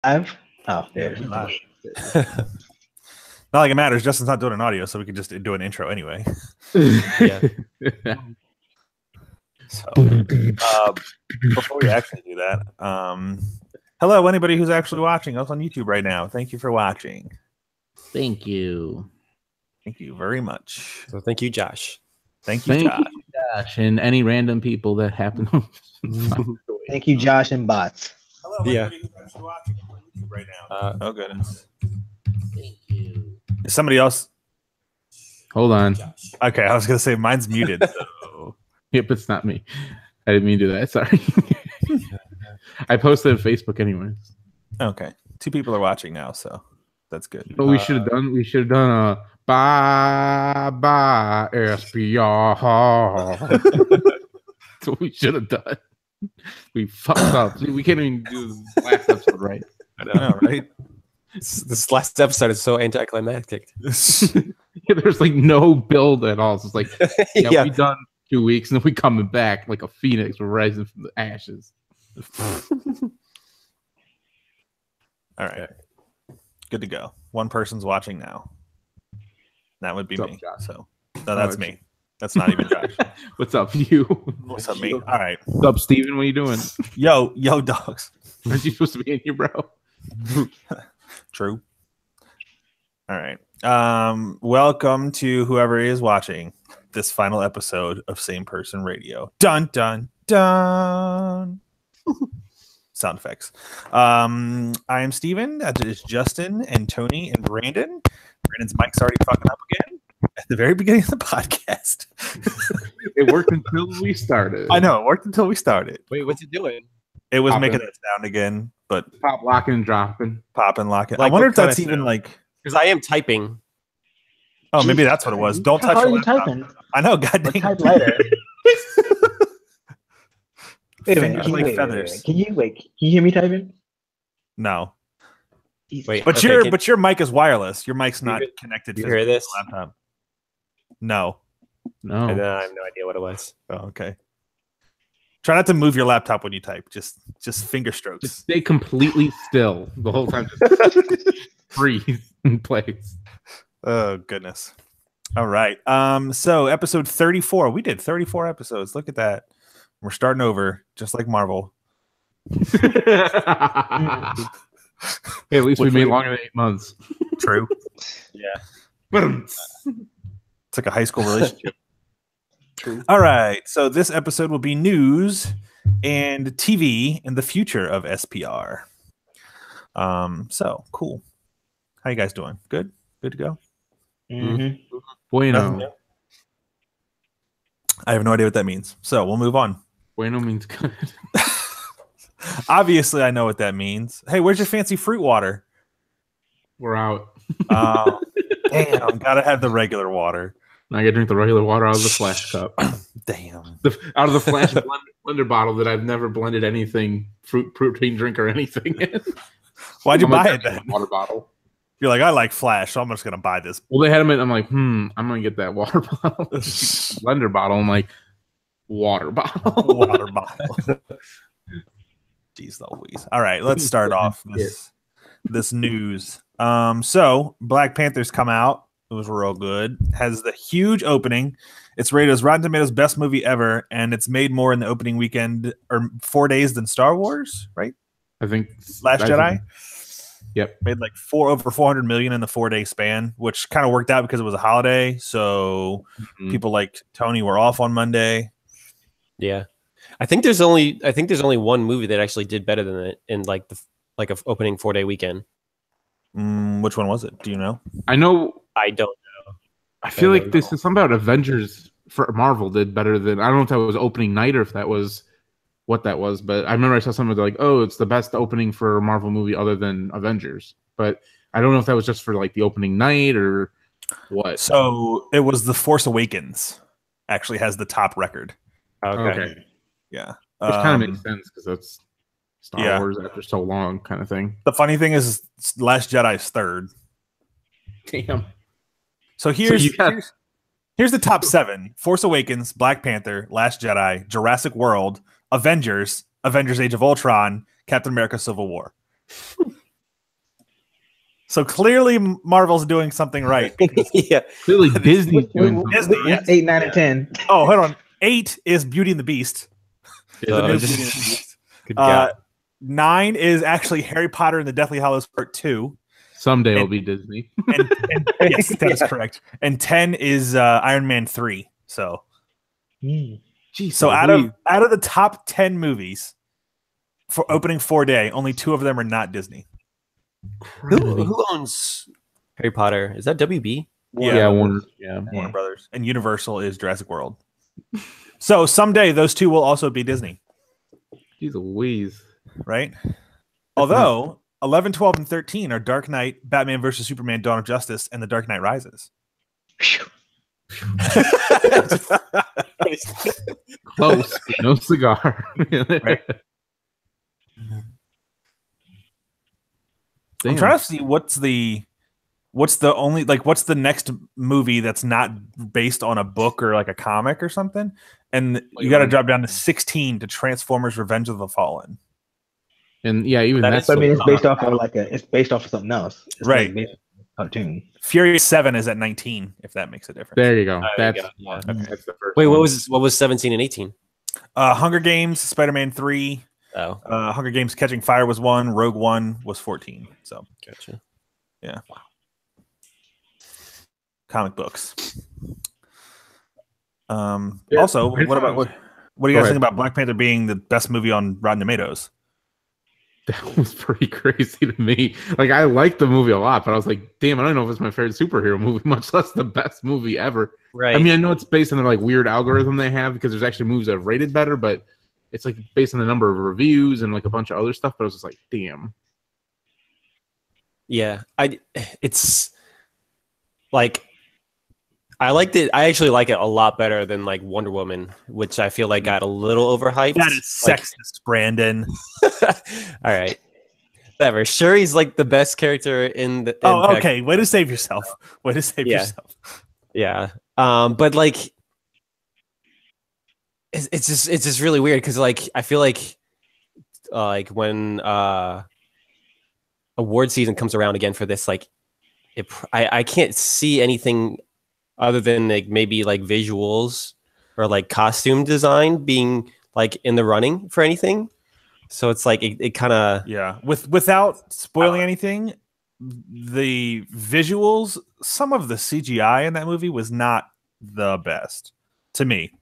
Live? Oh, Yeah, there. live. Not like it matters. Justin's not doing an audio, so we can just do an intro anyway. Yeah. So, before we actually do that, hello, anybody who's actually watching us on YouTube right now. Thank you for watching. Thank you. Thank you very much. So thank you, Josh. Thank you, Josh. Josh, and any random people that happen. Thank you, Josh and bots. Hello, everybody who's actually watching on YouTube right now. Oh, goodness. Thank you. Is somebody else? Hold on. Okay, I was going to say mine's muted. So. Yep, it's not me. I didn't mean to do that. Sorry. I posted on Facebook anyways. Okay. 2 people are watching now, so that's good. But we should have done a bye SPR. That's what we should have done. We fucked up. We can't even do the last episode right. I know, right? This last episode is so anticlimactic. Yeah, there's like no build at all. So it's like, Yeah. we done 2 weeks and then we coming back like a phoenix. We're rising from the ashes. All right. Good to go. One person's watching now. That would be What's me. up, Josh? So no, that's me. That's not even Josh. What's up, you? What's up, me? All right. What's up, Steven? What are you doing? Yo, dogs. Aren't you supposed to be in here, bro? True. All right. Welcome to whoever is watching this final episode of Same Person Radio. Dun dun dun. Sound effects. I am Steven. That is Justin and Tony and Brandon. Brandon's mic's already fucking up again at the very beginning of the podcast. It worked until we started. I know, it worked until we started. Wait, what's it doing? It was Popping. making that sound again, but Pop, locking, and dropping. pop and lock it. Like I wonder what if that's kind of even sound? like. Because I am typing. Oh, maybe that's what it was. Don't touch How are your you laptop. typing? I know, god Or dang. type lighter. Wait a Fingers minute. like Wait. feathers. Can you hear me typing? No, Wait, but okay, your mic is wireless. Your mic's not hear- connected. you physically hear this? to the laptop. No. No. And I have no idea what it was. Oh, okay. Try not to move your laptop when you type. Just finger strokes. Just stay completely still the whole time. Just breathe in place. Oh goodness. All right. So episode 34. We did 34 episodes. Look at that. We're starting over, just like Marvel. Hey, at least we Which made we- longer than 8 months. True. Yeah. It's like a high school relationship. True. All right. So this episode will be news and TV and the future of SPR. So cool. How you guys doing? Good? Good to go? Mm-hmm. Bueno. I have no idea what that means. So we'll move on. Bueno means good. Obviously, I know what that means. Hey, where's your fancy fruit water? We're out. Damn, gotta have the regular water. I gotta drink the regular water out of the flash cup. Damn. Out of the flash blender bottle that I've never blended anything, protein drink or anything in. Why'd you I'm like, buy it then? Water bottle. You're like, I like Flash, so I'm just gonna buy this. Well, they had them in. I'm like, I'm gonna get that water bottle, blender bottle. I'm like, water bottle, Water bottle. Jeez Louise. All right, let's start off this news. So Black Panther's come out. It was real good. Has the huge opening. It's rated as Rotten Tomatoes' best movie ever, and it's made more in the opening weekend or 4 days than Star Wars, right? I think Last Jedi. Yep. Made like over 400 million in the 4-day span, which kind of worked out because it was a holiday. So people like Tony were off on Monday. Yeah. I think there's only one movie that actually did better than it in like a opening 4-day weekend. Which one was it? Do you know? I know. I don't know. I feel I like don't this is something about Avengers for Marvel did better than. I don't know if that was opening night or if that was what that was, but I remember I saw something like, oh, it's the best opening for a Marvel movie other than Avengers. But I don't know if that was just for like the opening night or what. So it was The Force Awakens actually has the top record. Okay. Yeah. Which kind of makes sense because that's Star yeah. Wars after so long kind of thing. The funny thing is Last Jedi's third. Damn. So here's the top 7. Force Awakens, Black Panther, Last Jedi, Jurassic World, Avengers, Avengers Age of Ultron, Captain America Civil War. So clearly Marvel's doing something right. Yeah. Clearly, Disney's doing What- something. Disney, yes. 8, 9, and 10. Oh, hold on. 8 is Beauty and the Beast. The new just- Beauty and the Beast. Good God. 9 is actually Harry Potter and the Deathly Hallows Part 2. Someday it'll be Disney. And yes, that is correct. And 10 is Iron Man 3. So Jeez, so out of the top 10 movies for opening 4-day, only 2 of them are not Disney. Who owns Harry Potter? Is that WB? yeah, Warner. Yeah. Warner Brothers. And Universal is Jurassic World. So someday those 2 will also be Disney, Jeez Louise. right? Although 11, 12, and 13 are Dark Knight, Batman vs. Superman, Dawn of Justice, and The Dark Knight Rises. Close. No cigar. Right. I'm Damn. trying to see what's the next movie that's not based on a book or like a comic or something, and you got to drop down to 16 to Transformers: Revenge of the Fallen. And yeah, even That that's So I mean, so- it's based off of it's based off of something else. It's Right. not based on a cartoon. Furious 7 is at 19, if that makes a difference. There you go. There you That's go. Yeah. that's the first Wait, one. what was 17 and 18? Hunger Games, Spider-Man 3, Oh, Hunger Games: Catching Fire was 1, Rogue One was 14. So gotcha. comic books. Yeah, Also, I what thought- do you Go guys ahead. think about Black Panther being the best movie on Rotten Tomatoes? That was pretty crazy to me. Like, I liked the movie a lot, but I was like, damn, I don't know if it's my favorite superhero movie, much less the best movie ever. Right. I mean, I know it's based on the like weird algorithm they have because there's actually movies that have rated better, but it's like based on the number of reviews and like a bunch of other stuff. But I was just like, damn. Yeah, it's like I liked it. I actually like it a lot better than like Wonder Woman, which I feel like got a little overhyped. That is Like- sexist, Brandon. All right, whatever. Shuri's like the best character in the. Oh, in okay. Way to save yourself. Way to save Yeah. yourself. Yeah. But like, it's just really weird because like I feel like when award season comes around again for this, like I can't see anything other than like maybe like visuals or like costume design being like in the running for anything. So it's like it kind of Yeah. Without spoiling anything, the visuals, some of the CGI in that movie was not the best to me.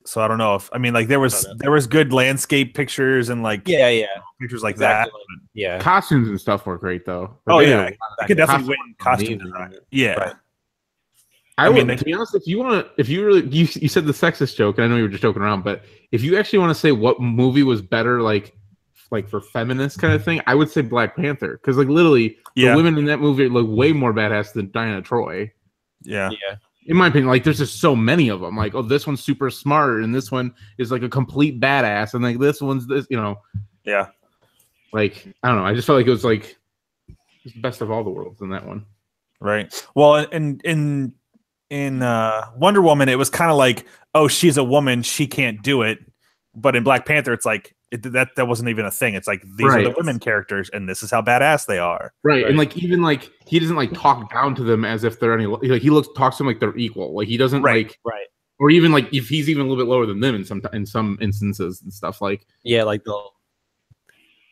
So I don't know if like there was good landscape pictures and like yeah pictures like exactly. that. Yeah. Costumes and stuff were great though. Oh Like, they yeah, did a lot of you could that. definitely win costume amazing. design. Yeah. Right. I mean, would, to be honest, if you really, you said the sexist joke, and I know you were just joking around, but if you actually want to say what movie was better, like for feminist kind of thing, I would say Black Panther, because like literally Yeah. the women in that movie look way more badass than Diana Troy. Yeah. Yeah. In my opinion, like there's just so many of them. Like, oh, this one's super smart, and this one is like a complete badass, and like this one's this, Yeah. like I don't know. I just felt like it was like it's the best of all the worlds in that one. Right. Well, in Wonder Woman, it was kind of like, oh, she's a woman, she can't do it. But in Black Panther, it's like that wasn't even a thing. It's like these are the Right. women characters, and this is how badass they are. Right. And like even like he doesn't like talk down to them as if they're any like he talks to them like they're equal. Like he doesn't Right. like Right. or even like if he's even a little bit lower than them in some instances and stuff like Yeah, like they'll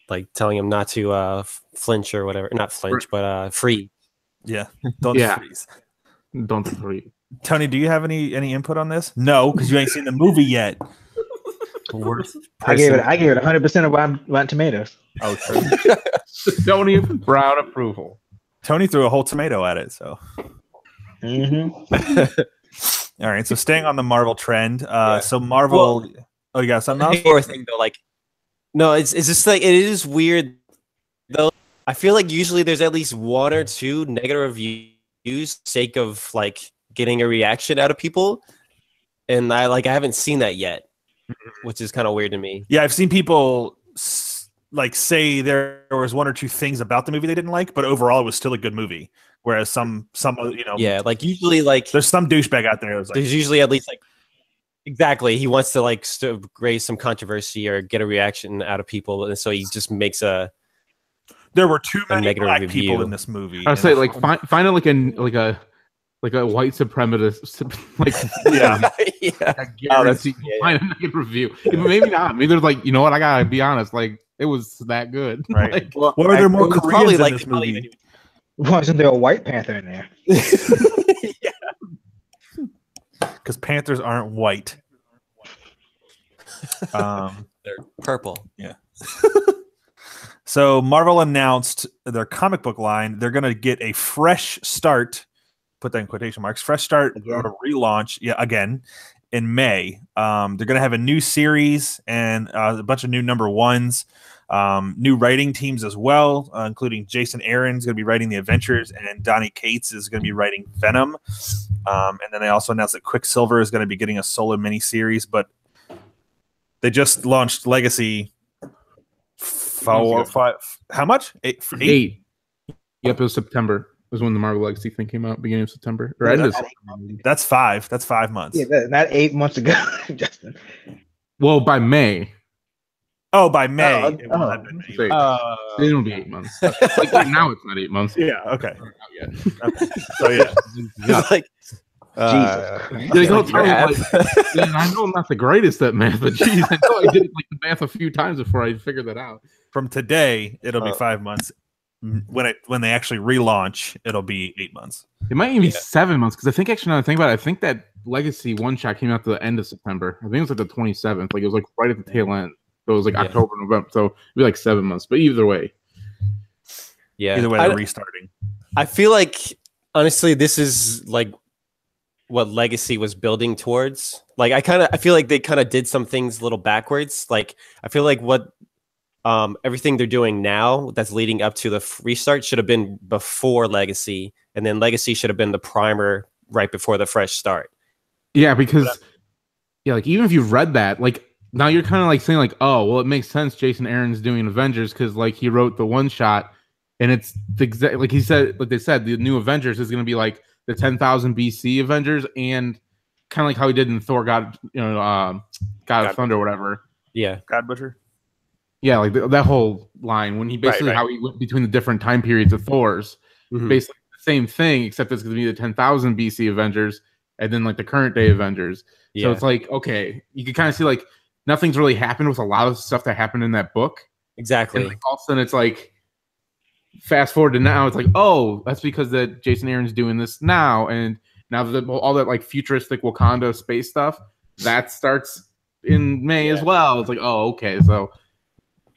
like telling him not to flinch or whatever. Not flinch, but free. Yeah. Don't Yeah. freeze. don't agree. Tony, do you have any input on this? No, because you ain't seen the movie yet. Worst I gave person- it 100% of Rotten Tomatoes. Oh, true. Don't even brown approval. Tony threw a whole tomato at it. So, Mm-hmm. all right. So, staying on the Marvel trend. Yeah. So, Marvel. Oh, you got something else? More thing though, like no, it's just like it is weird though. I feel like usually there's at least one or two negative reviews sake of like getting a reaction out of people, and I haven't seen that yet, which is kind of weird to me. Yeah, I've seen people say there was one or two things about the movie they didn't like, but overall it was still a good movie. Whereas some Yeah, like usually like there's some douchebag out there who's like, there's usually at least like exactly he wants to like raise some controversy or get a reaction out of people, and so he just makes a There were too many negative black review. people in this movie. I would say like find like a white supremacist like Yeah. Yeah. I guarantee yeah. find a negative review. Maybe not. Maybe there's like, you know what? I gotta be honest. Like it was that good. Right. Like, Well, Were there more it was Koreans probably in like this movie? Wasn't there a White Panther in there? Because Panthers aren't white. They're purple. So Marvel announced their comic book line. They're going to get a fresh start. Put that in quotation marks. Fresh start Again. or relaunch. Yeah, again in May. They're going to have a new series and a bunch of new number ones. New writing teams as well, including Jason Aaron's going to be writing The Adventures, and Donnie Cates is going to be writing Venom. And then they also announced that Quicksilver is going to be getting a solo miniseries, but they just launched Legacy. 4 or 5. How much? 8? 8. Yep, it was September. Was when the Marvel Legacy thing came out, beginning of September. Or end of September. That's 5. That's 5 months. Yeah, not 8 months ago, Justin. Well, by May. Oh, by May. Oh, it will have been May. So it'll be 8 months. Like right now, it's not 8 months. Yeah. Okay. Not yet. Okay. So yeah. It's like Jesus. They go like tell me, math. like, man, I know I'm not the greatest at math, but geez, I know I did like the math a few times before I figured that out. From today, it'll be 5 months. When they actually relaunch, it'll be 8 months. It might even be 7 months because I think actually now that I think about it, I think that Legacy one shot came out at the end of September. I think it was like the 27th. Like it was like right at the tail end. So it was like October, November. So it'd be like 7 months. But either way. Yeah. Either way, they're restarting. I feel like honestly, this is like what Legacy was building towards. Like I feel like they kind of did some things a little backwards. Like I feel like what everything they're doing now that's leading up to the restart should have been before Legacy, and then Legacy should have been the primer right before the fresh start. Yeah, because like even if you've read that, like now you're kind of like saying like, oh, well, it makes sense Jason Aaron's doing Avengers because like he wrote the one shot, and it's the exact like he said, like they said, the new Avengers is going to be like the 10,000 BC Avengers, and kind of like how he did in Thor God of Thunder or whatever. Yeah, God Butcher. Yeah, like that whole line when he basically Right. how he went between the different time periods of Thor's, basically the same thing, except it's going to be the 10,000 BC Avengers and then like the current day Avengers. Yeah. So it's like, okay, you can kind of see like nothing's really happened with a lot of stuff that happened in that book. exactly. And like, all of a sudden it's like, fast forward to now, it's like, oh, that's because that Jason Aaron's doing this now, and now that all that like futuristic Wakanda space stuff that starts in May as well. It's like, oh, okay, so.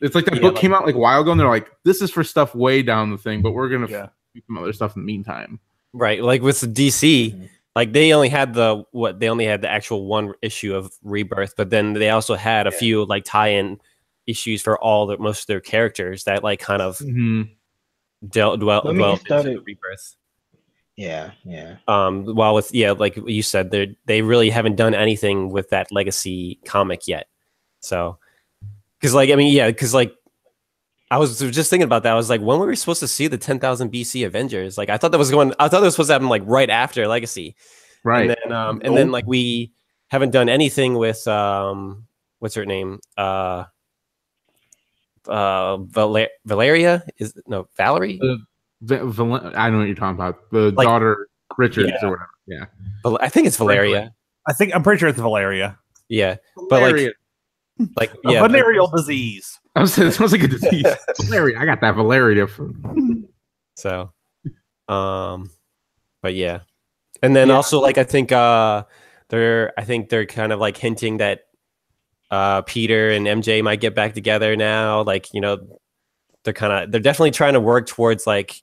It's like that book came out like a while ago, and they're like, "This is for stuff way down the thing, but we're gonna do some other stuff in the meantime." Right, like with the DC, like they only had the actual one issue of Rebirth, but then they also had a few like tie-in issues for most of their characters that like kind of dwell into Rebirth. Yeah. While with like you said, they really haven't done anything with that Legacy comic yet, so. Because like I was just thinking about that. I was like, when were we supposed to see the 10,000 BC Avengers? Like I thought that was supposed to happen like right after Legacy, right? And then like we haven't done anything with what's her name? Valeria Valerie? I know what you're talking about. The like, daughter Richards or whatever. Yeah, I think it's Valeria. I'm pretty sure it's Valeria. Yeah, Valeria. but like A venereal disease. I was saying it sounds like a disease. Valeria, I got that Valeria. So, but yeah, and then also like I think they're kind of like hinting that Peter and MJ might get back together now. Like they're definitely trying to work towards like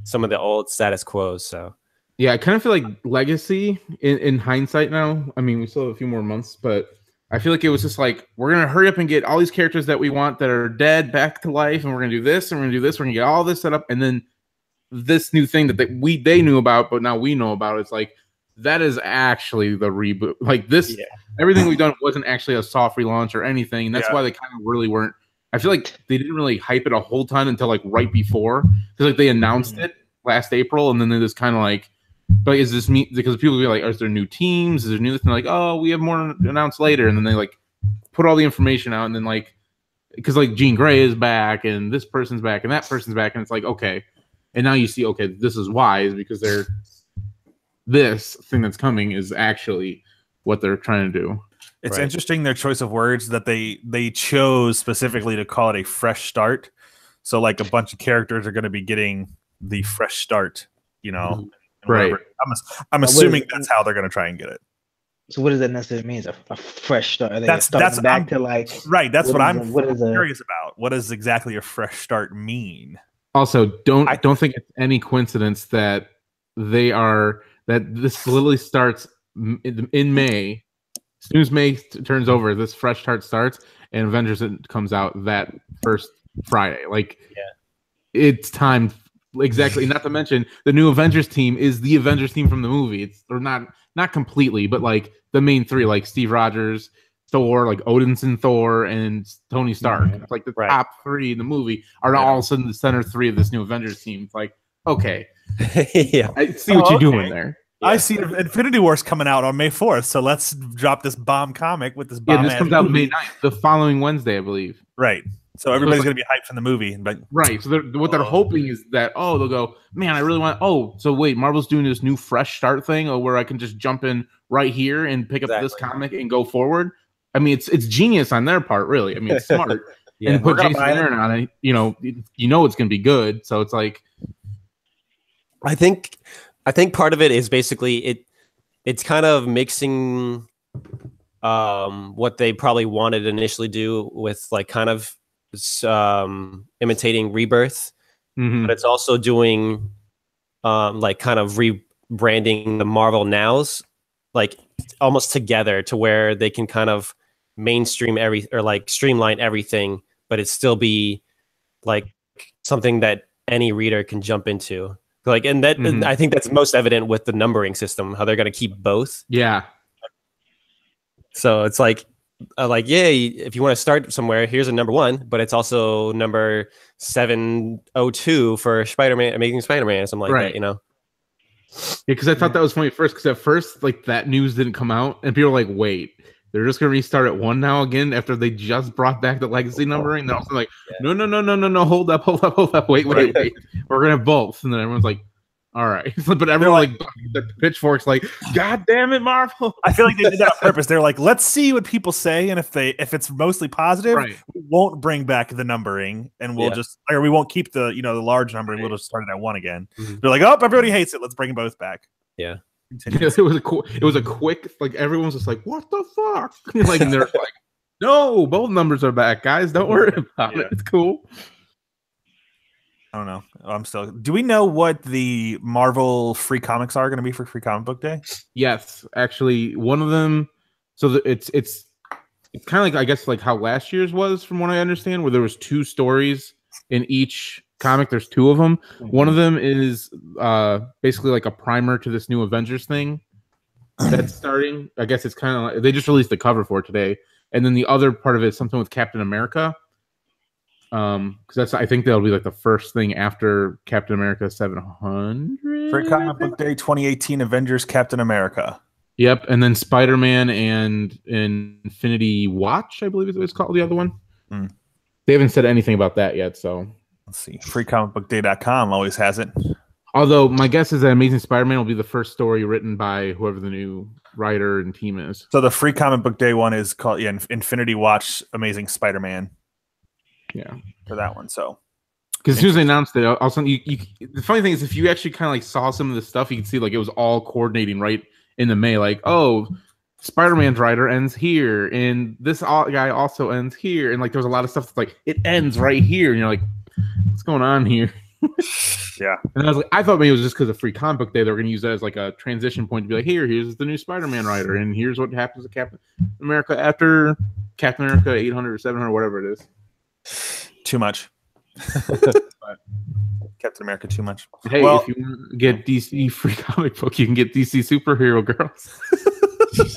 some of the old status quo. So yeah, I kind of feel like Legacy in hindsight now. I mean, we still have a few more months, but I feel like it was just like, we're going to hurry up and get all these characters that we want that are dead back to life. And we're going to do this and we're going to do this. We're going to get all this set up. And then this new thing that they knew about, but now we know about. It's like, that is actually the reboot. Like this, everything we've done wasn't actually a soft relaunch or anything. And that's why they kind of really weren't. I feel like they didn't really hype it a whole ton until like right before. Because like they announced it last April. And then they just kind of like, but is this me? Because people will be like, is there new teams? Is there new this? And they're like, oh, we have more announced later. And then they like put all the information out, and then like because like Jean Grey is back and this person's back and that person's back, and it's like, okay, and now you see, okay, this is why, is because they're this thing that's coming is actually what they're trying to do. It's interesting their choice of words that they chose specifically to call it a fresh start. So like a bunch of characters are going to be getting the fresh start, you know. Right. I'm assuming that's how they're going to try and get it. So what does that necessarily mean? A fresh start? Are they That's back to like right. That's what I'm curious about. What does exactly a fresh start mean? Also, don't think it's any coincidence that this literally starts in May. As soon as May turns over, this fresh start starts, and Avengers comes out that first Friday. Like, it's timed exactly. Not to mention, the new Avengers team is the Avengers team from the movie. Or not completely, but like the main three, like Steve Rogers, Thor, like Odinson Thor, and Tony Stark. It's like the top three in the movie are all of a sudden the center three of this new Avengers team. It's like, okay, I see what you're doing there. Yeah. I see Infinity War's coming out on May 4th, so let's drop this bomb comic with this bomb. Yeah, this comes out May 9th, the following Wednesday, I believe. Right. So everybody's going to be hyped from the movie. But right. So what they're hoping is that, they'll go, man, I really want, so wait, Marvel's doing this new fresh start thing where I can just jump in right here and pick up this comic and go forward. I mean, it's genius on their part, really. I mean, it's smart. And put Jason Aaron on it, you know it's going to be good. So it's like, I think part of it is basically it's kind of mixing what they probably wanted to initially do with like kind of imitating Rebirth, but it's also doing like kind of rebranding the Marvel Nows like almost together to where they can kind of mainstream like streamline everything, but it still be like something that any reader can jump into. Like, and that I think that's most evident with the numbering system, how they're going to keep both. Yeah. So it's like, if you want to start somewhere, here's a number 1, but it's also number 702 for Spider-Man, Amazing Spider-Man, or something like that, you know? Yeah, because I thought that was funny at first, because at first, like, that news didn't come out, and people were like, wait, they're just going to restart at 1 now again after they just brought back the legacy numbering? They're also like, no, hold up, wait. We're going to have both. And then everyone's like, all right. But everyone like the pitchforks like, God damn it, Marvel. I feel like they did that on purpose. They're like, let's see what people say, and if it's mostly positive, we won't bring back the numbering, and we'll we won't keep the the large numbering. We'll just start it at 1 again. They're like, oh, everybody hates it. Let's bring them both back. Yeah. It was a quick, like, everyone's just like, what the fuck? Like, and they're like, no, both numbers are back, guys. Don't worry about it. It's cool. I don't know. Do we know what the Marvel free comics are going to be for Free Comic Book Day? Yes, actually, one of them. So it's kind of like, I guess, like how last year's was, from what I understand, where there was 2 stories in each comic. There's 2 of them. One of them is basically like a primer to this new Avengers thing that's starting. I guess it's kind of like, they just released the cover for it today. And then the other part of it is something with Captain America. Because I think that'll be like the first thing after Captain America 700. Free Comic Book Day 2018 Avengers Captain America. Yep, and then Spider-Man and Infinity Watch, I believe is what it's called, the other one. They haven't said anything about that yet, so let's see. FreeComicBookDay.com always has it. Although my guess is that Amazing Spider-Man will be the first story written by whoever the new writer and team is. So the Free Comic Book Day one is called Infinity Watch Amazing Spider-Man. Yeah, for that one. So because as soon as they announced it, also the funny thing is, if you actually kind of like saw some of the stuff, you can see like it was all coordinating right in the May. Like, oh, Spider-Man's writer ends here, and this guy also ends here, and like there was a lot of stuff that's like it ends right here, and you're like, what's going on here? Yeah. And I was like, I thought maybe it was just because of Free Comic Book Day they were going to use that as like a transition point to be like, here's the new Spider-Man writer, and here's what happens to Captain America after Captain America 800 or 700, whatever it is. Too much. Captain America too much. Hey, if you want to get DC Free Comic Book, you can get DC Superhero Girls.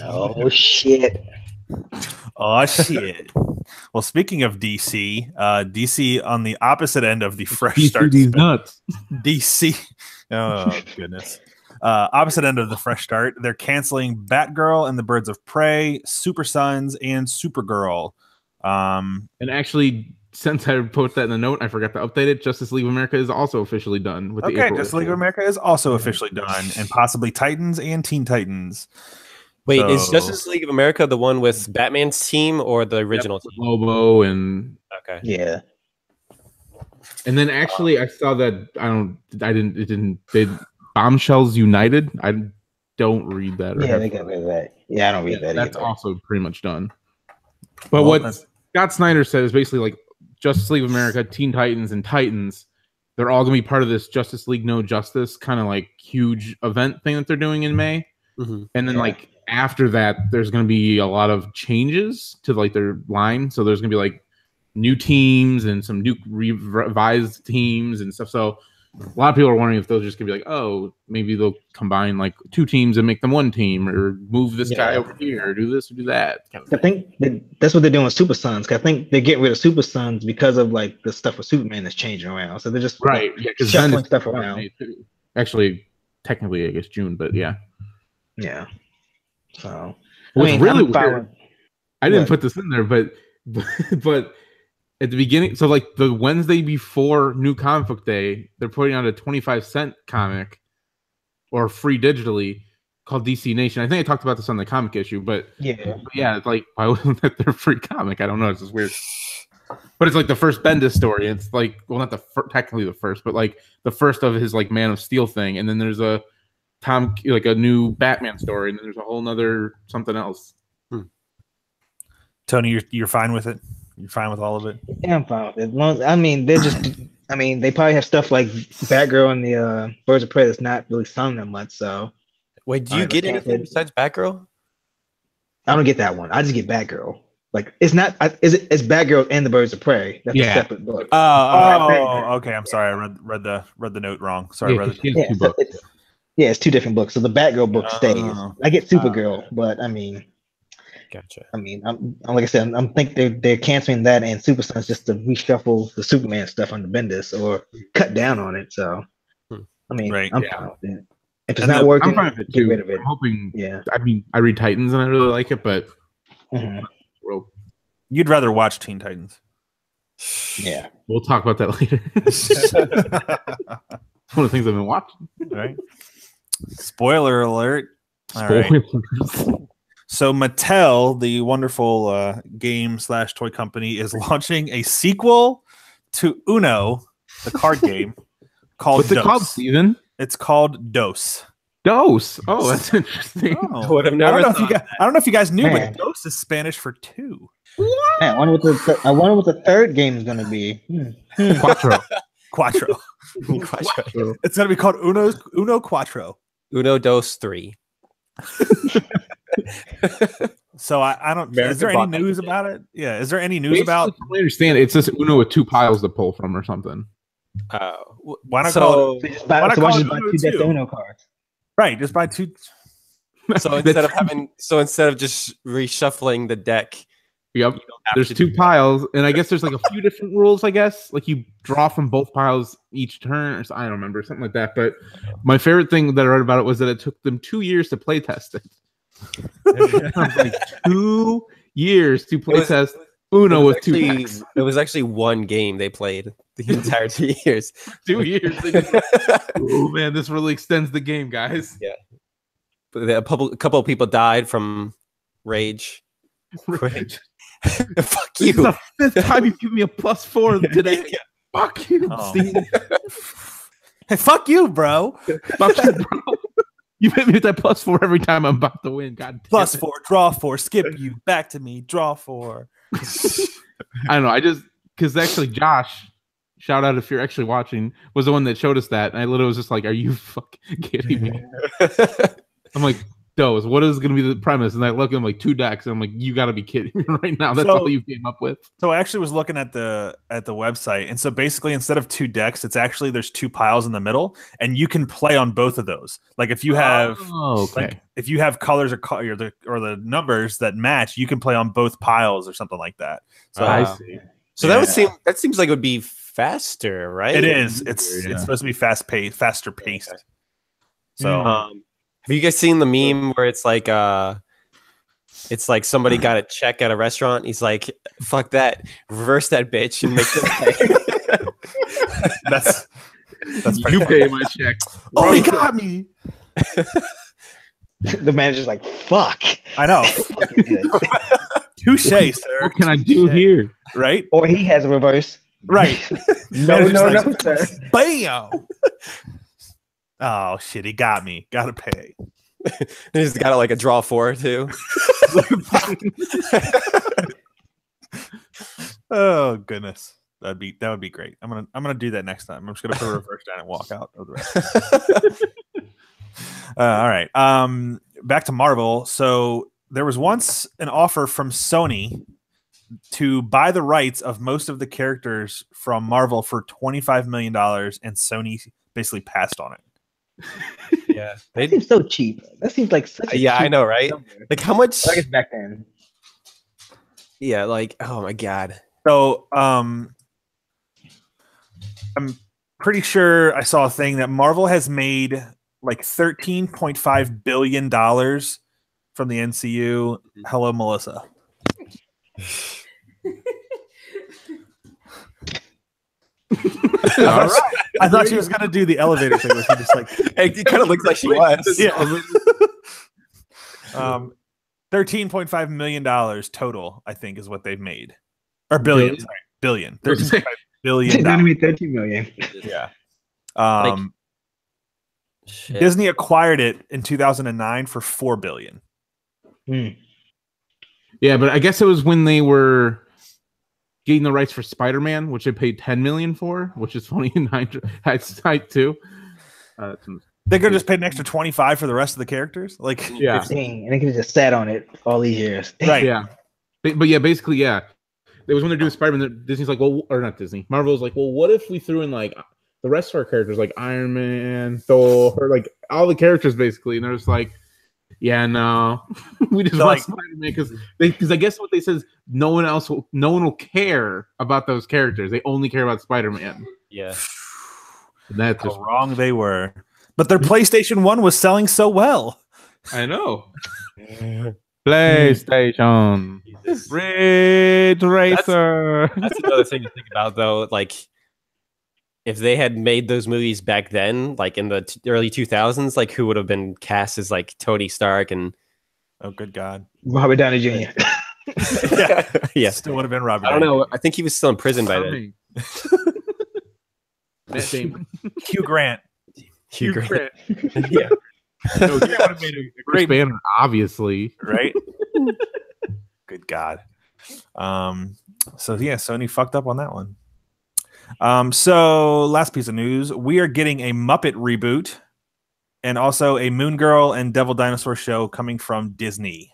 Oh shit. Oh shit. Well, speaking of DC, DC on the opposite end of the fresh start. Nuts. DC. Oh goodness. Opposite end of the fresh start. They're canceling Batgirl and the Birds of Prey, Super Sons, and Supergirl. And actually since I put that in the note, I forgot to update it. Justice League of America is also officially done with the Okay, April Justice League of issue. America is also officially done, and possibly Titans and Teen Titans. Wait, is So- Justice League of America the one with Batman's team or the original Yep, team? Lobo and Okay. Yeah. then actually I saw that they Bombshells United. I don't read that. Or Yeah, have they got rid of that. Yeah, I don't read that that's either. also pretty much done. But Well, what that's- Scott Snyder said is basically like Justice League of America, Teen Titans, and Titans. They're all gonna be part of this Justice League No Justice kind of like huge event thing that they're doing in May. Mm-hmm. And then Yeah. like after that, there's gonna be a lot of changes to like their line. So there's gonna be like new teams and some new revised teams and stuff. So a lot of people are wondering if they'll just gonna be like, oh, maybe they'll combine like two teams and make them one team, or move this guy over here, or do this or do that. Kind of I think that's what they're doing with Super Sons. 'Cause I think they're getting rid of Super Sons because of like the stuff with Superman that's changing around. So they're just right, yeah, because shuffling stuff around. Actually, technically, I guess June, but yeah. Yeah. So What's really I'm fine weird, with- I didn't what? put this in there, but at the beginning, so like the Wednesday before New Comic Book Day, they're putting out a 25-cent comic or free digitally called DC Nation. I think I talked about this on the comic issue, but Yeah. it's like, why wasn't that their free comic? I don't know. It's just weird. But it's like the first Bendis story. It's like, well, not technically the first, but like the first of his like Man of Steel thing. And then there's a like a new Batman story, and then there's a whole nother something else. Tony, you're fine with it? You're fine with all of it? Yeah, I'm fine with it. As long as, they're just they probably have stuff like Batgirl and the Birds of Prey that's not really selling that much. So Wait, do you Alright, get okay. anything besides Batgirl? I don't get that one. I just get Batgirl. Like it's not it's Batgirl and the Birds of Prey. That's a separate book. Oh, okay. I'm sorry. I read the note wrong. Sorry, Yeah, I read 'cause the she has two so books. it's two different books. So the Batgirl book stays. Oh. I get Supergirl, but Gotcha. I'm like I said, I'm think they're canceling that and Super Sons just to reshuffle the Superman stuff under Bendis or cut down on it. So Right, I'm yeah. fine with it. If it's And not the- working, I'm fine with it get too. rid of it. I'm hoping. Yeah. I read Titans and I really like it, but Mhm. You'd rather watch Teen Titans. Yeah. we'll talk about that later. One of the things I've been watching. Right? Spoiler alert. All right. Spoilers. So Mattel, the wonderful game/toy company, is launching a sequel to Uno, the card game, called What's it Dos. called, Steven? It's called Dos. Dose. Oh, that's interesting. Oh. Would have I never don't know if you guys knew, Man. but Dos is Spanish for two. Man, I wonder what the third game is gonna be. Quattro. Quattro. Quattro. It's gonna be called Uno Quattro. Uno Dos 3. So I don't. American Is there any bought that news today. about it? Yeah. Is there any news Basically, about? from what I understand, it's just Uno with two piles to pull from or something. Why not call it? So just buy, Why not so why call just it buy Uno two decks of too? Uno cards? Right. Just buy two. So instead of just reshuffling the deck, Yep. you don't have There's to two do that. piles, and I guess there's like a few different rules. I guess like you draw from both piles each turn, or I don't remember something like that. But my favorite thing that I read about it was that it took them 2 years to play test it. I was like 2 years to play test Uno with two decks. It was actually one game they played the entire 2 years. 2 years. Oh man, this really extends the game, guys. But a couple of people died from rage. Right. Fuck This is you. the fifth time you've given me a +4 today. Fuck you, Oh. Steve. Hey, fuck you, bro. Fuck you, bro. You hit me with that +4 every time I'm about to win. God damn Plus it. 4, draw 4, skip you, back to me, draw 4. I don't know. I just because actually Josh, shout out if you're actually watching, was the one that showed us that, and I literally was just like, "Are you fucking kidding me?" I'm like, "Does what is going to be the premise?" And I look, I'm like 2 decks, and I'm like, "You got to be kidding me right now." That's So- all you came up with. So I actually was looking at the website, and so basically instead of 2 decks, it's actually there's 2 piles in the middle, and you can play on both of those. Like if you have Oh, okay. like if you have colors or the numbers that match, you can play on both piles or something like that. So I Wow. see. So that seems like it would be faster, right? it is. It's Yeah. supposed to be faster paced. So Have you guys seen the meme where it's like It's like somebody got a check at a restaurant. He's like, "Fuck that! Reverse that bitch and make them pay." That's You pay my check. oh, he got me. The manager's like, "Fuck." I know. Touche, sir. What can I do here? Right? Or he has a reverse. Right. No, Manager's no, like, no, sir. Bam. Oh shit, he got me. Gotta pay. He's got like a draw 4 too. Oh goodness. That would be great. I'm gonna do that next time. I'm just gonna put a reverse down and walk out of the rest. All right. Back to Marvel. So there was once an offer from Sony to buy the rights of most of the characters from Marvel for $25 million, and Sony basically passed on it. Yeah, That seems so cheap. That seems like such a yeah, I cheap know, right? number. Like how much? I guess back then. Yeah, like oh my god. So I'm pretty sure I saw a thing that Marvel has made like $13.5 billion from the MCU. Hello, Melissa. All right. I thought she was gonna do the elevator thing, where she just like It kind of looks like she was. yeah. $13.5 million total, I think, is what they've made, or billion. Billion? Sorry, billion. I was gonna say- $13.5 billion. Then we 13 million. Yeah. Shit. Disney acquired it in 2009 for $4 billion. Hmm. Yeah, but I guess it was when they were getting the rights for Spider-Man, which they paid $10 million for, which is funny in hindsight too. They could have just paid an extra 25 for the rest of the characters. Like, Yeah. 15, and they could have just sat on it all these years. right. Yeah, but yeah, basically, yeah. It was when they're doing Spider-Man. Disney's like, well, or not Disney. Marvel's like, well, what if we threw in like the rest of our characters, like Iron Man, Thor, or like all the characters, basically? And they're just like, yeah, no, we just want Spider-Man because I guess what they said is no one will care about those characters. They only care about Spider-Man. Yeah. And that's How just wrong they were. But their PlayStation 1 was selling so well. I know. PlayStation Ridge Racer. That's another thing to think about, though. Like, if they had made those movies back then, like in the early 2000s, like who would have been cast as like Tony Stark and Oh, good God. Robert Downey Jr. Yeah. yeah. Still would have been Robert. I don't know. I think he was still in prison by then. Matt Damon. Hugh Grant. Hugh Grant. Yeah. No, he would have made a great Banner, obviously. Right? Good God. So yeah, Sony fucked up on that one. So last piece of news, we are getting a Muppet reboot and also a Moon Girl and Devil Dinosaur show coming from Disney.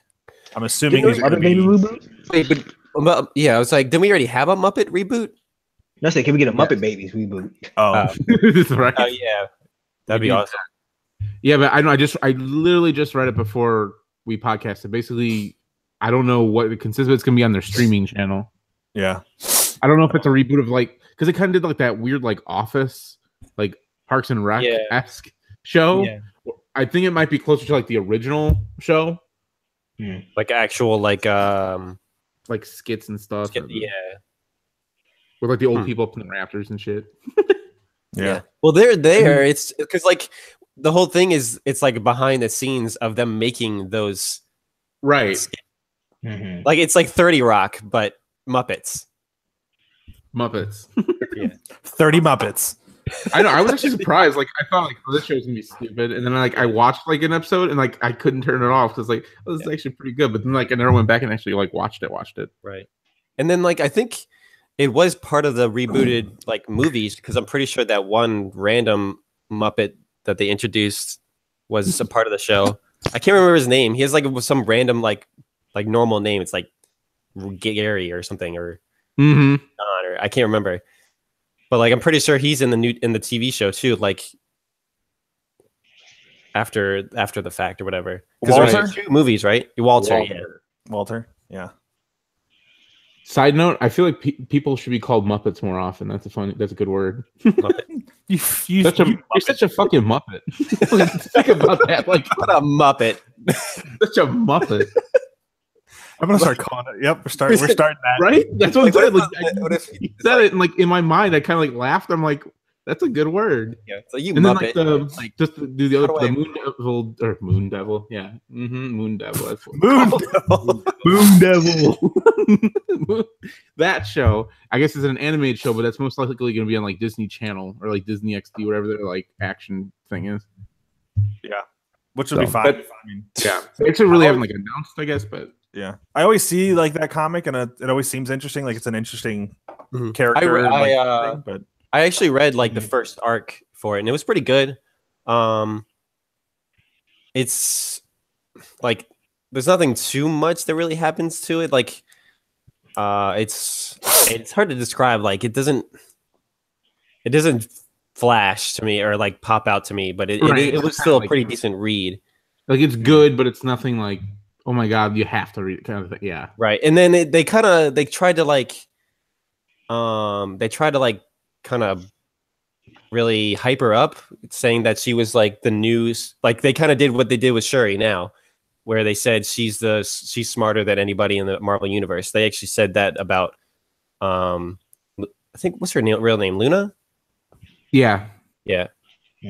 I'm assuming these are gonna be reboot? Wait, but yeah, I was like, didn't we already have a Muppet reboot? No, say, can we get a Muppet Babies reboot? That's right. Oh yeah, that'd be awesome. Yeah, but I know. I literally just read it before we podcasted. Basically, I don't know what it consists of. It's gonna be on their streaming channel. Yeah. I don't know if it's a reboot of like because it kind of did like that weird like Office, like Parks and Rec esque show. Yeah. I think it might be closer to like the original show, Like actual like skits and stuff. yeah. With like the old people up in the rafters and shit. Yeah. Well, they're there. It's because like the whole thing is it's like behind the scenes of them making those. Right. Mm-hmm. Like it's like 30 Rock, but Muppets. 30 Muppets. I know. I was actually surprised. Like I thought like this show's gonna be stupid, and then like I watched like an episode and like I couldn't turn it off because like this is actually pretty good. But then like I never went back and actually like watched it. Right. And then like I think it was part of the rebooted like movies because I'm pretty sure that one random Muppet that they introduced was a part of the show. I can't remember his name. He has like some random like normal name. It's like Gary or something or Don or I can't remember. But like I'm pretty sure he's in the TV show too. Like after the fact or whatever. Because there's two movies, right? Walter. Yeah. Side note: I feel like people should be called Muppets more often. That's a good word. You're such a fucking Muppet. Think about that. Like what a Muppet. Such a Muppet. I'm gonna start calling it. Yep, we're starting that. Right? That's what I'm saying. Like, what if he said it, and like in my mind, I kind of like laughed. I'm like, that's a good word. Yeah, it's like you And then muppet. like just to do the other, how the do I- moon devil, yeah, moon devil. That's what Moon Devil. moon devil. That show, I guess, is an animated show, but that's most likely going to be on like Disney Channel or like Disney XD, whatever their like action thing is. Yeah, which will be So, fine. but- I mean, Yeah, they actually really haven't like announced, I guess, but yeah, I always see like that comic, and it always seems interesting. Like it's an interesting character. Thing, but I actually read like the first arc for it, and it was pretty good. It's like there's nothing too much that really happens to it. Like, it's hard to describe. Like, it doesn't flash to me or like pop out to me, but it was still a pretty decent read. like it's good, but it's nothing like, oh my god, you have to read it kind of thing. Yeah, Right, and then they tried to kind of really hype her up, saying that she was like the news. Like they kind of did what they did with Shuri now, where they said she's smarter than anybody in the Marvel universe. They actually said that about I think what's her real name, Luna? yeah. Yeah.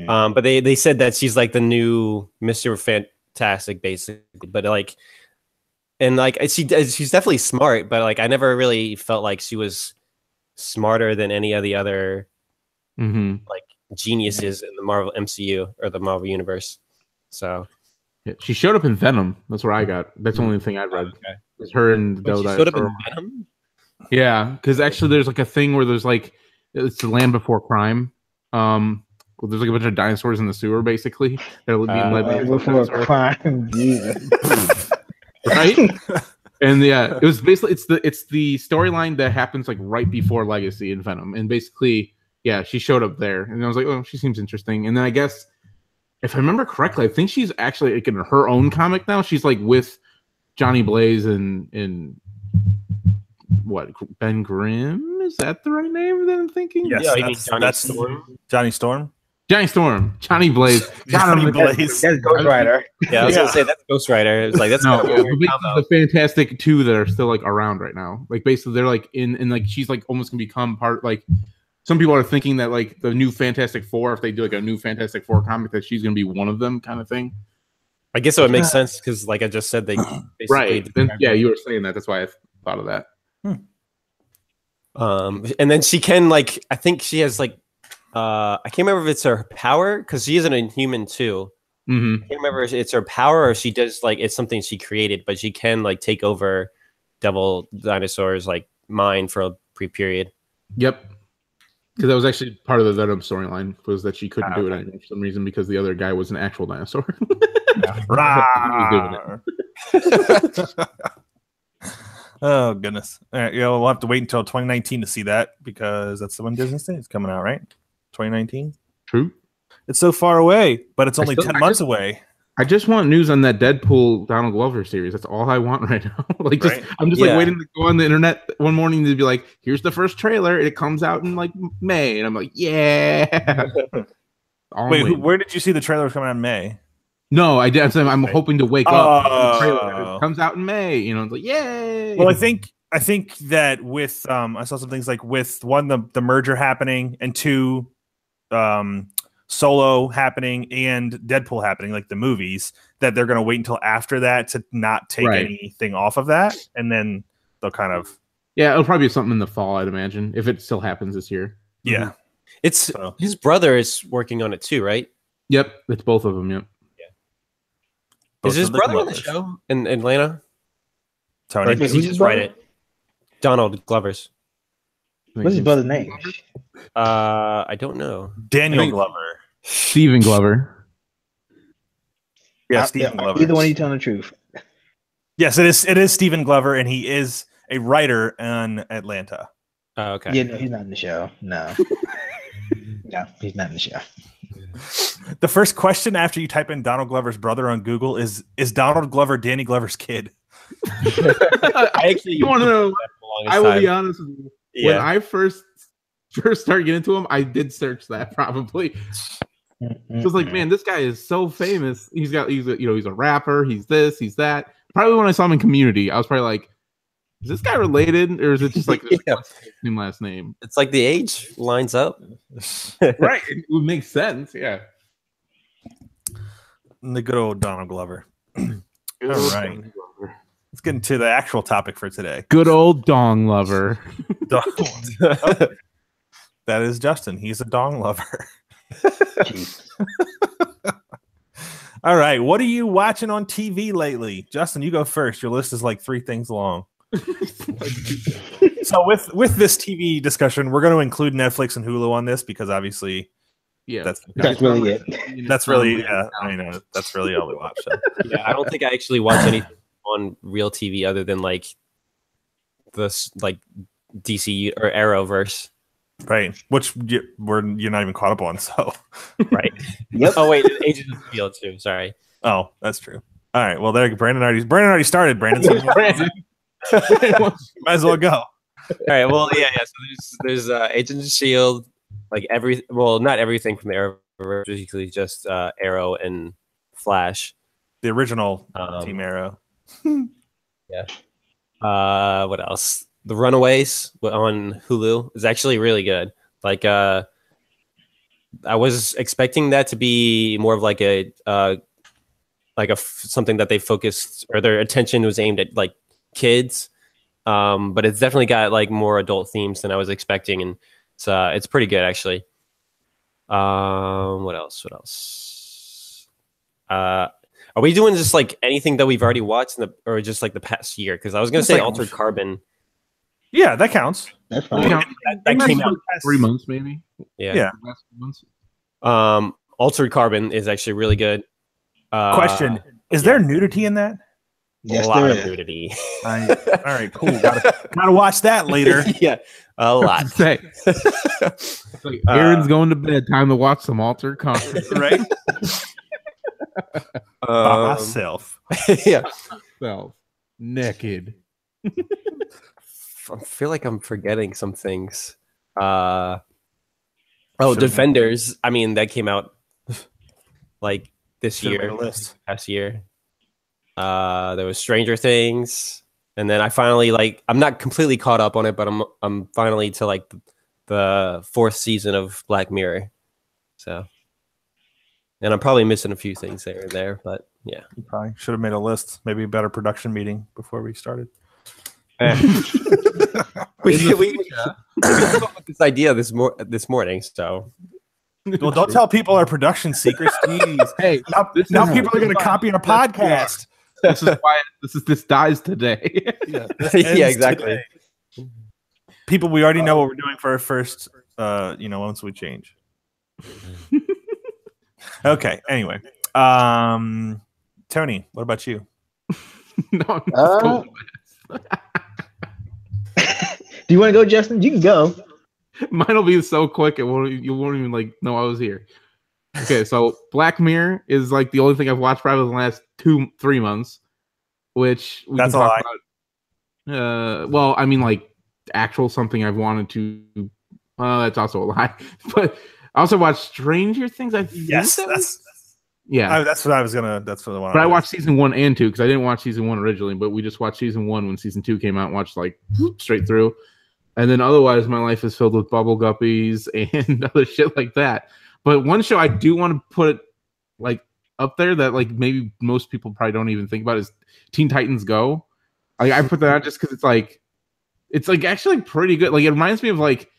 But they said that she's like the new Mr. Fantastic, basically. But like, and like she's definitely smart, but like I never really felt like she was smarter than any of the other like geniuses in the Marvel MCU or the Marvel universe. So Yeah, she showed up in Venom. That's where I got. That's the only thing I read. Okay. It's her and Wait, she Dota. showed up in Venom? Yeah, because actually, there's like a thing where there's like it's the Land Before Crime. Well, there's like a bunch of dinosaurs in the sewer, basically. They're being led by before crime, Jesus. right? And yeah, it was basically it's the storyline that happens like right before Legacy in Venom, and basically, yeah, she showed up there, and I was like, oh, she seems interesting. And then I guess if I remember correctly, I think she's actually like in her own comic now. She's like with Johnny Blaze and what, Ben Grimm? Is that the right name that I'm thinking? yes, Yeah, you mean that's Storm? Johnny Storm. Johnny Storm, Johnny Blaze, Johnny Blaze. That's Ghost Rider. Yeah, I was gonna say that's Ghost Rider. It was like that's No, kind of but weird basically combo. the Fantastic Two that are still like around right now. Like basically they're like in like she's like almost gonna become part. Like some people are thinking that like the new Fantastic Four, if they do like a new Fantastic Four comic, that she's gonna be one of them, kind of thing. I guess it would make sense because, like I just said, they basically Right? Then, yeah, you were saying that. That's why I thought of that. And then she can like I think she has like I can't remember if it's her power because she is an Inhuman too. Mm-hmm. I can't remember if it's her power or she does like it's something she created, but she can like take over Devil Dinosaur's like mind for a period. Yep. Because that was actually part of the Venom storyline was that she couldn't do it anymore for some reason because the other guy was an actual dinosaur. Rawr. Oh goodness! All right, yeah, we'll have to wait until 2019 to see that because that's the when Disney is coming out, right? 2019. True. It's so far away, but it's only still- 10 I months just- away. I just want news on that Deadpool Donald Glover series. That's all I want right now. Like, just Right. I'm just Yeah. like waiting to go on the internet one morning to be like, "Here's the first trailer. It comes out in like May," and I'm like, "Yeah." All I'm Wait, waiting. where did you see the trailer was coming out in May? No, I did. I'm saying I'm hoping to wake up. Oh. The trailer. It comes out in May. You know, it's like, yay. Well, I think that with I saw some things like with one the merger happening and two Solo happening and Deadpool happening, like the movies, that they're going to wait until after that to not take Right. anything off of that, and then they'll kind of Yeah, it'll probably be something in the fall, I'd imagine, if it still happens this year. yeah. It's So- his brother is working on it too, right? Yep, it's both of them. Yep. Both Is his of the brother in the Glovers. show in Atlanta? Or Tony. did he Who's just his write brother? it? Donald Glover's. What's his brother's name? I don't know. Daniel I think- Glover. Steven Glover. Yeah, Stephen Glover. Either one, you telling the truth. Yes, it is. It is Stephen Glover, and he is a writer in Atlanta. Oh, okay. Yeah, no, he's not in the show. No, no, he's not in the show. The first question after you type in Donald Glover's brother on Google is Donald Glover Danny Glover's kid? I actually You want to know? I will be honest with you. When Yeah. I first started getting into him, I did search that probably. It was like, man, this guy is so famous. He's a rapper. He's this, he's that. probably when I saw him in Community, I was probably like, is this guy related, or is it just like Yeah. same last name? It's like the age lines up. Right, it would make sense. Yeah. The good old Donald Glover. All right. Let's get into the actual topic for today. Good old dong lover. That is Justin. He's a dong lover. All right. What are you watching on TV lately? Justin, you go first. Your list is like 3 things long. So with this TV discussion, we're going to include Netflix and Hulu on this because obviously that's really it. That's really I know that's really all we watch. So. Yeah, I don't think I actually watch anything on real TV other than like this like DC or Arrowverse. Right, which you're not even caught up on. So right. Yep. Oh wait, Agents of Shield too. Sorry. Oh, that's true. All right. Well, there. Brandon already started. Brandon, so might as well go. All right. Well, yeah. So there's Agents of Shield, like not everything from the Arrowverse, basically just Arrow and Flash. The original Team Arrow. Yeah. What else? The Runaways on Hulu is actually really good. Like, I was expecting that to be more of like something that they focused or their attention was aimed at like kids, but it's definitely got like more adult themes than I was expecting, and it's pretty good actually. What else? Are we doing just like anything that we've already watched or just like the past year? Because I was gonna say like, Altered Carbon. Yeah, that counts. That's fine. That came out 3 months, maybe. Yeah. Last 2 months. Altered Carbon is actually really good. Question: is there nudity in that? Yes, a lot there of is. nudity. All right, cool. Gotta watch that later. Yeah, a lot. Say, it's like Aaron's going to bed. Time to watch some Altered Carbon. Right? By myself. Yeah. Self naked. I feel like I'm forgetting some things. Defenders. I mean, that came out like this year, last year. There was Stranger Things, and then I finally I'm not completely caught up on it, but I'm finally to like the 4th season of Black Mirror. So, and I'm probably missing a few things there and there, but yeah, You probably should have made a list. Maybe a better production meeting before we started. we came up with this idea this morning. So, Well, don't tell people our production secrets. Jeez. Hey, now people are going to copy our podcast. This is why this dies today. Yeah, yeah, exactly. Today. People, we already know what we're doing for our first. Once we change. Okay. Anyway, Tony, what about you? No. Do you want to go, Justin? You can go. Mine will be so quick you won't even like know I was here. Okay, so Black Mirror is like the only thing I've watched probably in the last 2-3 months, which we That's can a talk lie. about. Well, I mean like actual something I've wanted to. That's also a lie. But I also watched Stranger Things. Yes, that's what I was gonna. That's what I wanted. But I watched season 1 and 2 because I didn't watch season 1 originally, but we just watched season 1 when season 2 came out and watched like straight through. And then otherwise, my life is filled with bubble guppies and other shit like that. But one show I do want to put like up there that like maybe most people probably don't even think about is Teen Titans Go. I put that out just because it's actually pretty good. Like it reminds me of like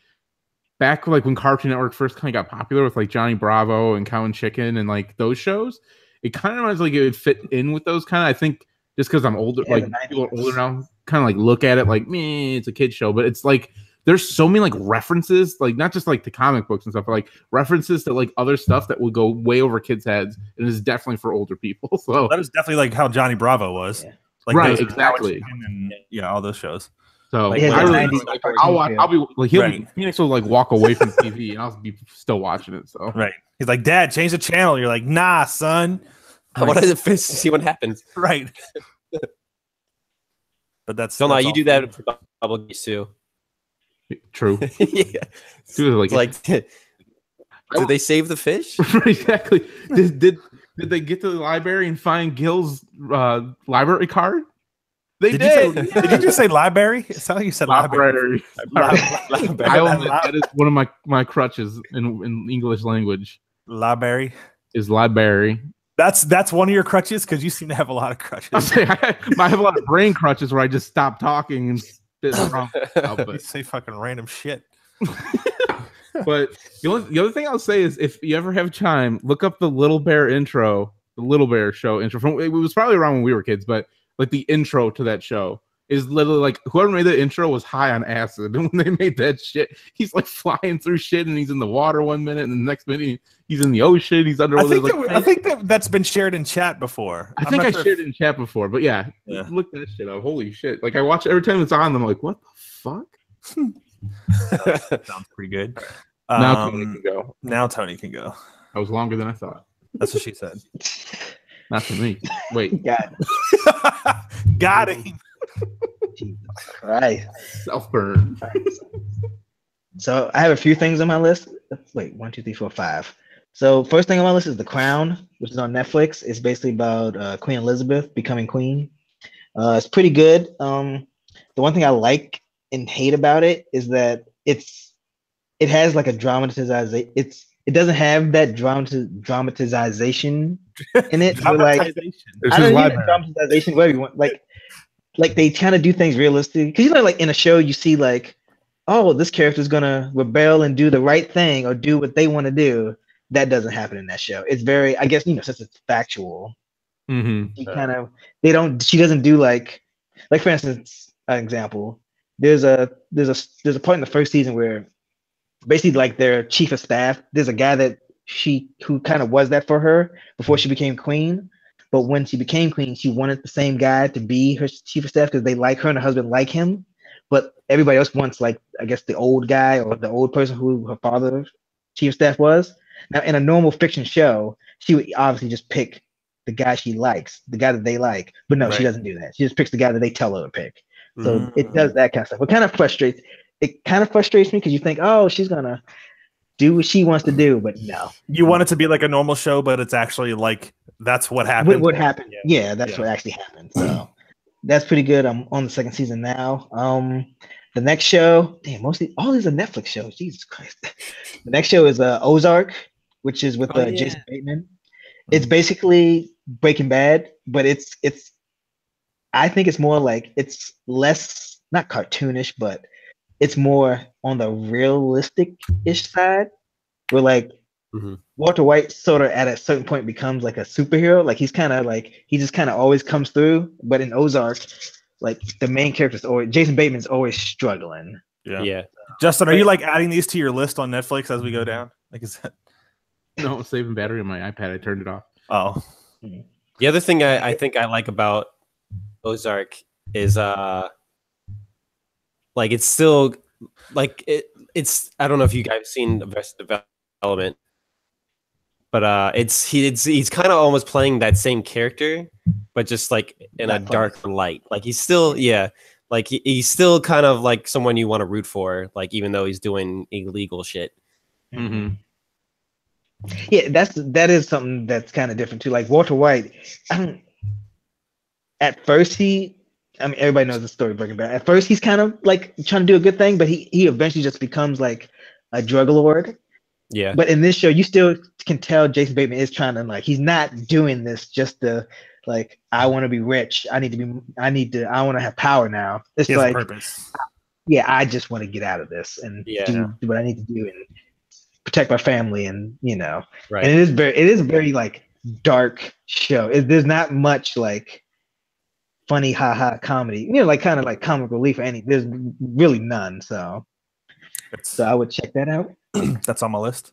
back like when Cartoon Network first kind of got popular with like Johnny Bravo and Cow and Chicken and like those shows. It kind of reminds like it would fit in with those kind of. I think just because I'm older, like people are older now, kind of like look at it like, man, it's a kid show, but it's like there's so many like references, like not just like to comic books and stuff, but like references to like other stuff that would go way over kids' heads, and is definitely for older people. So that is definitely like how Johnny Bravo was, like right, exactly, and, all those shows. So like, I'll be like Phoenix will like walk away from TV, and I'll be still watching it. So right, he's like, Dad, change the channel. You're like, nah, son. I wanted to see what happens. Right. But that's no, you do that for Bubble Geese too. True. Yeah. Dude, like did they save the fish? Exactly. Did Did they get to the library and find Gil's library card? They Did did. Did you just say library? It sounded like you said library. Library. I only, that is one of my crutches in English language. Library is library. That's one of your crutches because you seem to have a lot of crutches. I have a lot of brain crutches where I just stop talking and spit wrong. You say fucking random shit. But the other thing I'll say is, if you ever have time, look up the Little Bear intro, the Little Bear show intro. It was probably around when we were kids, but like the intro to that show is literally like whoever made the intro was high on acid, and when they made that shit, he's like flying through shit, and he's in the water one minute, and the next minute he's in the ocean. He's under. I think that's been shared in chat before. I think I shared it in chat before, but yeah, look that shit up. Holy shit! Like I watch it every time it's on. I'm like, what the fuck? Sounds pretty good. Now Tony can go. Now Tony can go. That was longer than I thought. That's what she said. Not to me. Wait. Got him. Right. Self-burn. So I have a few things on my list. Wait, 1, 2, 3, 4, 5. So first thing on my list is The Crown, which is on Netflix. It's basically about Queen Elizabeth becoming queen. It's pretty good. The one thing I like and hate about it is that it has like a dramatization. It doesn't have that dramatization in it. So like, I don't know, dramatization, whatever you want. Like they kind of do things realistically. Because like in a show, you see like, oh, this character's gonna rebel and do the right thing or do what they want to do. That doesn't happen in that show. It's very, I guess, since it's factual. Mm-hmm. She doesn't do like for instance, an example. There's a part in the first season where basically like their chief of staff, there's a guy who kind of was that for her before she became queen. But when she became queen, she wanted the same guy to be her chief of staff because they like her and her husband like him. But everybody else wants, like, I guess the old guy or the old person who her father's chief of staff was. Now, in a normal fiction show, she would obviously just pick the guy she likes, the guy that they like. But no, She doesn't do that. She just picks the guy that they tell her to pick. So it does that kind of stuff. It kind of frustrates me because you think, oh, she's gonna do what she wants to do, but no. You want it to be like a normal show, but it's actually like that's what happened. What happened? Yeah, that's what actually happened. So that's pretty good. I'm on the second season now. The next show, mostly all these are Netflix shows. Jesus Christ. The next show is Ozark, which is with Jason Bateman. It's basically Breaking Bad, but it's I think it's more like it's less, not cartoonish, but it's more on the realistic-ish side, where like Walter White sort of at a certain point becomes like a superhero. Like he's kind of like, he just kind of always comes through. But in Ozark, like the main character's always, Jason Bateman's always struggling. Yeah. Justin, are you like adding these to your list on Netflix as we go down? Like, is that? No, saving battery on my iPad. I turned it off. Oh. The other thing I think I like about Ozark is like it's still like it's I don't know if you guys have seen Arrested Development, but he's kind of almost playing that same character, but just like in a darker light. Like he's still like he's still kind of like someone you want to root for, like even though he's doing illegal shit. Mm-hmm. Yeah, that is something that's kind of different too. Like Walter White, at first everybody knows the story of Breaking Bad. At first he's kind of like trying to do a good thing, but he eventually just becomes like a drug lord. Yeah. But in this show, you still can tell Jason Bateman is trying to, like, he's not doing this just to like, I want to be rich. I want to have power now. It's like, purpose. Yeah, I just want to get out of this and do what I need to do and protect my family, and right. And it is very like dark show. There's not much like funny haha comedy, like kind of like comic relief or anything. There's really none. So I would check that out. That's on my list.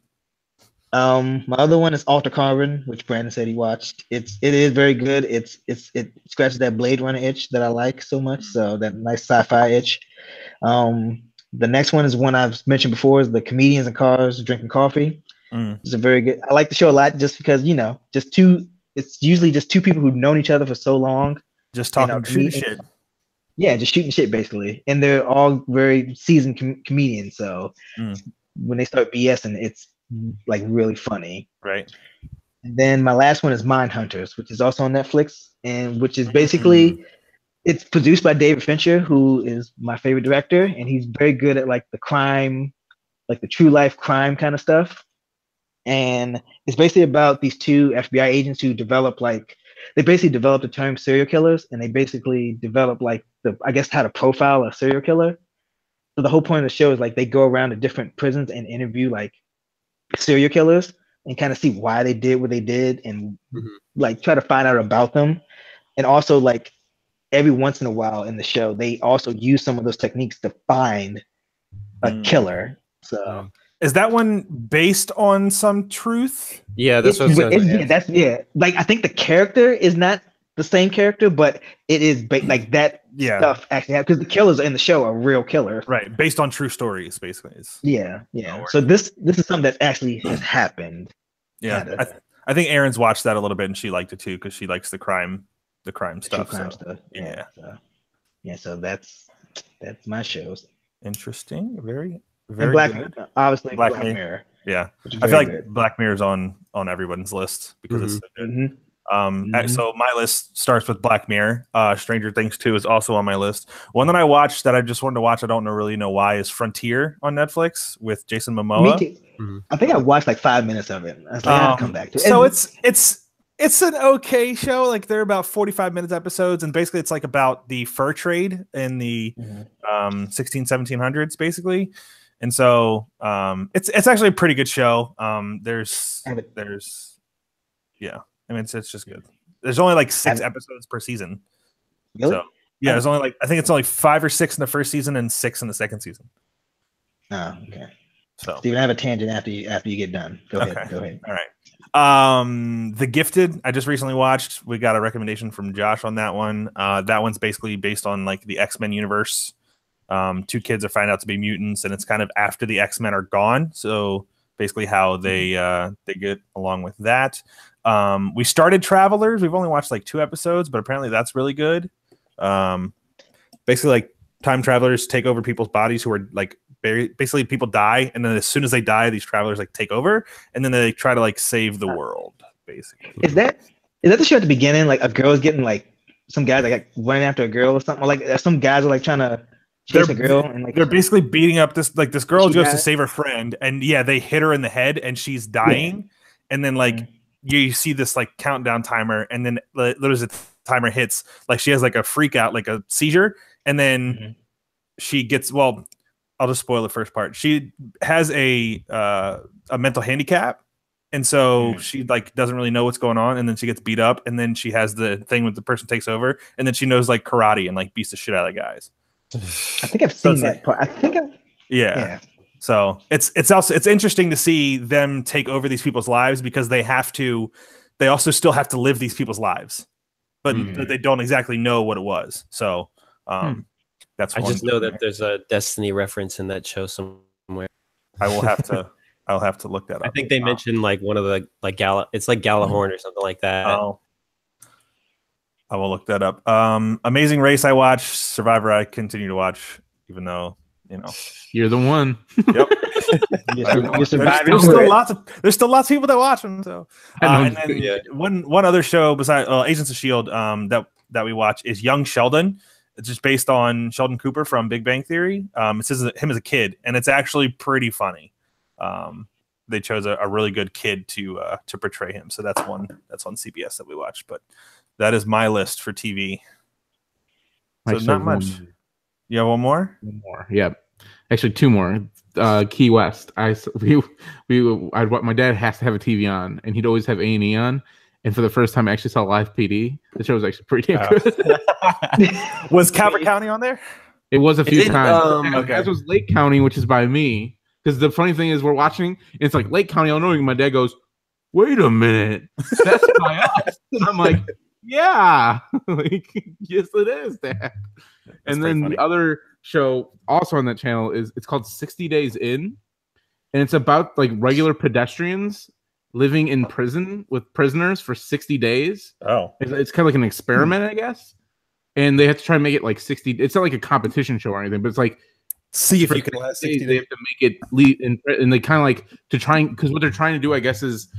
My other one is Alter Carbon, which Brandon said he watched. It is very good. It scratches that Blade Runner itch that I like so much. So that nice sci-fi itch. The next one is one I've mentioned before, is the Comedians in Cars Drinking Coffee. It's a very good. I like the show a lot just because it's usually just two people who've known each other for so long. Just talking shooting shit. Yeah, just shooting shit basically, and they're all very seasoned comedians. So when they start BSing, it's like really funny. Right. And then my last one is Mindhunters, which is also on Netflix, and which is basically it's produced by David Fincher, who is my favorite director, and he's very good at like the crime, like the true life crime kind of stuff. And it's basically about these two FBI agents who develop like they basically develop the term serial killers, and they basically develop like the I guess how to profile a serial killer. So the whole point of the show is like they go around to different prisons and interview like serial killers and kind of see why they did what they did and like try to find out about them. And also like every once in a while in the show, they also use some of those techniques to find a killer. So is that one based on some truth? Yeah, that's what I was gonna say. Yeah. Like I think the character is not the same character, but it is like that stuff actually happens because the killers in the show are real killers. Right, based on true stories, basically. Yeah. So this is something that actually has happened. Yeah, I think Erin's watched that a little bit and she liked it too because she likes the crime stuff. Stuff. Yeah. So that's my shows. Interesting. Very and good. Obviously Black Mirror. Yeah, I feel like Black Mirror's on everyone's list because it's so good. So my list starts with Black Mirror. Stranger Things 2 is also on my list. One that I watched that I just wanted to watch, I don't really know why, is Frontier on Netflix with Jason Momoa. Me too. I think I watched like 5 minutes of it. I was like, I'll come back to it. So it's an okay show. Like they're about 45 minutes episodes, and basically it's like about the fur trade in the 1700s, basically. And so it's actually a pretty good show. There's I mean, it's just good. There's only like 6 episodes per season. Really? So yeah, there's only like I think it's only 5 or 6 in the first season and 6 in the second season. Oh, okay. So Steven, I have a tangent after you get done. Go ahead. All right. The Gifted, I just recently watched. We got a recommendation from Josh on that one. That one's basically based on like the X-Men universe. 2 kids are found out to be mutants, and it's kind of after the X-Men are gone. So basically how they get along with that. We started Travelers. We've only watched like 2 episodes, but apparently that's really good. Basically like time travelers take over people's bodies who are like basically people die, and then as soon as they die, these travelers like take over, and then they try to like save the world. Basically, is that the show at the beginning? Like a girl's getting like some guys like running after a girl or something. Or like some guys are like trying to chase a girl, and like they're basically beating up this girl goes to save her friend, and they hit her in the head, and she's dying, and then like you see this like countdown timer, and then there's a timer hits, like she has like a freak out, like a seizure, and then she gets I'll just spoil the first part. She has a mental handicap, and so she like doesn't really know what's going on, and then she gets beat up, and then she has the thing with the person takes over, and then she knows like karate and like beats the shit out of guys. I think I've seen that part. I think yeah. So it's interesting to see them take over these people's lives because they also still have to live these people's lives, but they don't exactly know what it was. So that's I just know that there's a Destiny reference in that show somewhere. I'll have to look that up. I think they mentioned like one of the like it's like Galahorn or something like that. Oh, I will look that up. Amazing Race I watch. Survivor I continue to watch, even though you're the one. Yep. There's still lots of people that watch them. So and then one other show besides Agents of S.H.I.E.L.D. that we watch is Young Sheldon. It's just based on Sheldon Cooper from Big Bang Theory. It says him as a kid, and it's actually pretty funny. They chose a really good kid to portray him, so that's on CBS that we watched. But that is my list for TV. So not much. You have one more? One more, yeah. Actually, 2 more. Key West. My dad has to have a TV on, and he'd always have A&E on. And for the first time, I actually saw Live PD. The show was actually pretty damn good. Was Calvert County on there? It was a few times. Okay. As was Lake County, which is by me. Because the funny thing is, we're watching, and it's like Lake County, Illinois. And my dad goes, "Wait a minute, that's by us." And I'm like, "Yeah, like yes, it is, Dad." And then the other show also on that channel it's called 60 Days In, and it's about like regular pedestrians living in prison with prisoners for 60 days. Oh, it's kind of like an experiment, I guess. And they have to try and make it like 60. It's not like a competition show or anything, but it's like see if you can last 60 days. They have to make it lead, and they kind of like to try and because what they're trying to do, I guess, is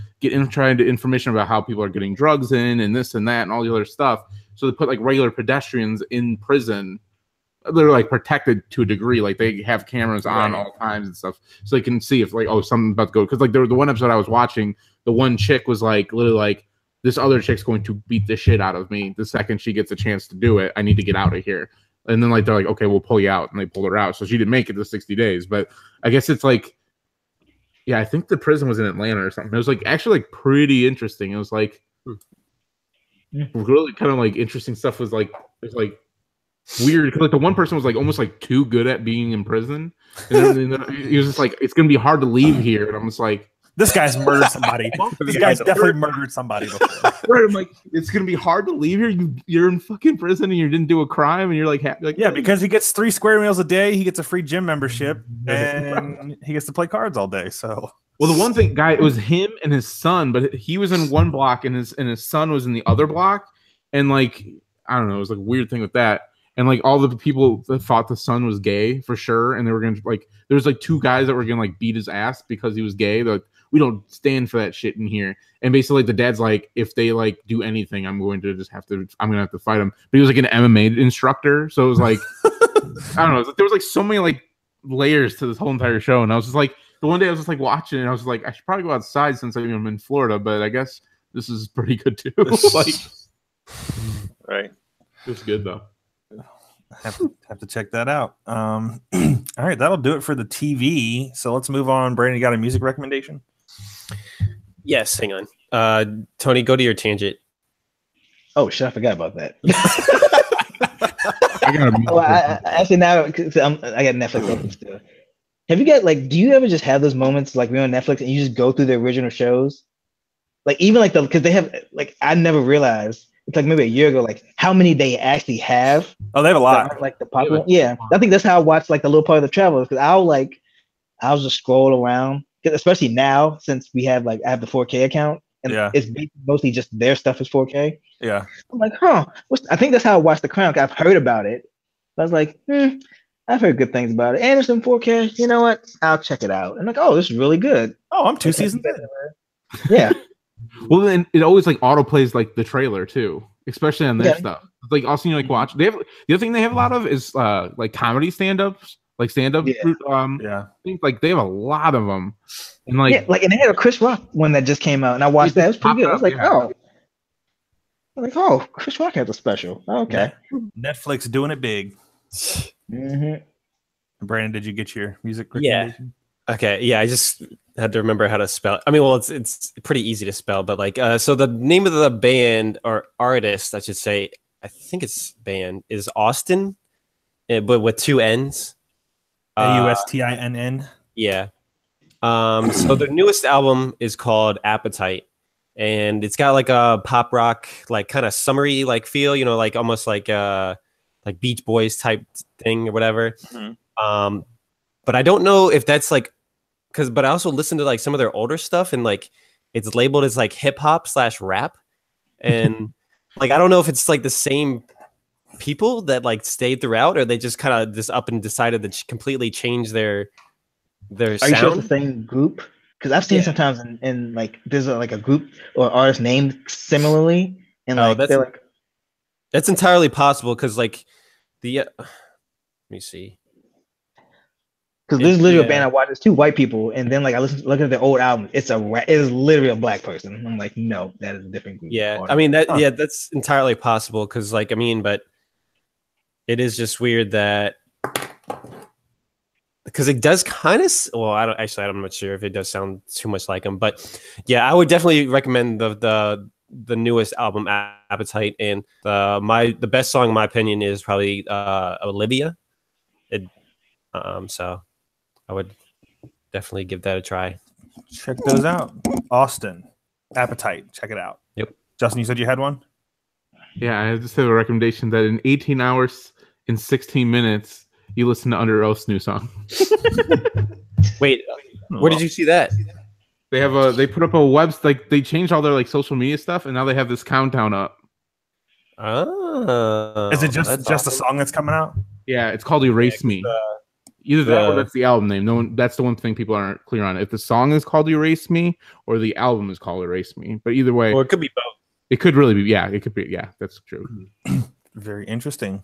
try into information about how people are getting drugs in and this and that and all the other stuff. So they put like regular pedestrians in prison. They're like protected to a degree, like they have cameras on all times and stuff, so they can see if like something's about to go. Because like the one episode I was watching, the one chick was like literally like, this other chick's going to beat the shit out of me the second she gets a chance to do it. I need to get out of here. And then like they're like, okay, we'll pull you out, and they pulled her out. So she didn't make it to 60 days. But I guess it's like, yeah, I think the prison was in Atlanta or something. It was like actually like pretty interesting. It was like really kind of like interesting stuff. Was like it was like weird because like the one person was like almost like too good at being in prison, and then he was just like, it's gonna be hard to leave here. And I'm just like, this guy's murdered somebody. This guy's definitely murdered somebody before. Right, I'm like, it's gonna be hard to leave here. You're in fucking prison and you didn't do a crime, and you're like happy. Like, yeah, because he gets 3 square meals a day. He gets a free gym membership, and he gets to play cards all day. So, well, the one thing, guy, it was him and his son, but he was in one block, and his son was in the other block, and like I don't know, it was like a weird thing with that. And like all the people that thought the son was gay for sure, and they were gonna like, there was like 2 guys that were gonna like beat his ass because he was gay. They're like, we don't stand for that shit in here. And basically, like, the dad's like, if they like do anything, I'm gonna have to fight him. But he was like an MMA instructor, so it was like, I don't know, there was like so many like layers to this whole entire show. And I was just like, the one day I was just like watching, and I was like, I should probably go outside since I'm in Florida, but I guess this is pretty good too. Like, right, it was good though. Have to check that out. All right, that'll do it for the TV. So let's move on. Brandon, you got a music recommendation? Yes, hang on. Tony, go to your tangent. Oh shit, I forgot about that. I got actually now 'cause I got Netflix open still. Have you got like? Do you ever just have those moments like we're on Netflix and you just go through the original shows? Like even like because they have like I never realized it's like maybe a year ago like how many they actually have. Oh, they have a lot. Like the popular, yeah. I think that's how I watch like the little part of the Travelers because I'll just scroll around, especially now since we have like I have the 4K account and it's mostly just their stuff is 4K. Yeah, I'm like, I think that's how I watched The Crown. I've heard about it. I was like, I've heard good things about it. And it's in 4K. You know what? I'll check it out. And like, oh, this is really good. Oh, I'm 2 seasons in. Yeah. Well, then it always like auto plays like the trailer too, especially on their stuff. It's like also you like watch. They have the other thing they have a lot of is like comedy stand-ups, like stand-up. Yeah. I think like they have a lot of them, and like and they had a Chris Rock one that just came out, and I watched that. It was pretty good. I was like, Chris Rock has a special. Oh, okay. Netflix doing it big. Mm-hmm. Brandon, did you get your music recommendation? Okay, yeah, I just had to remember how to spell. I mean, well, it's pretty easy to spell, but like, so the name of the band or artist, I should say, I think it's band is Austin, but with 2 N's. AUSTINN. Yeah. So their newest album is called Appetite, and it's got like a pop rock, like kind of summery like feel, you know, like almost like Beach Boys type thing or whatever. Mm-hmm. But I don't know if that's like, but I also listened to like some of their older stuff and like it's labeled as like hip hop / rap. And like, I don't know if it's like the same people that like stayed throughout or they just kind of just up and decided to completely change their Are sound. you sure it's the same group? Because I've seen sometimes in like, there's like a group or artist named similarly. And like, that's entirely possible. Cause like let me see. Because there's literally a band I watch. It's 2 white people, and then like I look at their old album. It is literally a black person. I'm like, no, that is a different group. Yeah, I mean that's entirely possible. Because like I mean, but it is just weird that because it does kind of. Well, I'm not sure if it does sound too much like them, but yeah, I would definitely recommend the newest album, Appetite, and the best song in my opinion is probably Olivia. So I would definitely give that a try. Check those out. Austin, Appetite. Check it out. Yep. Justin, you said you had one? Yeah, I just have a recommendation that in 18 hours and 16 minutes, you listen to Under Oath's new song. Wait, where did you see that? They put up a website, like they changed all their like social media stuff, and now they have this countdown up. Oh, is it just a song that's coming out? Yeah, it's called Erase Me. Either that or that's the album name. No one. That's the one thing people aren't clear on. If the song is called "Erase Me" or the album is called "Erase Me," but either way, Or it could be both. it could really be. Yeah, it could be. Yeah, that's true. Very interesting.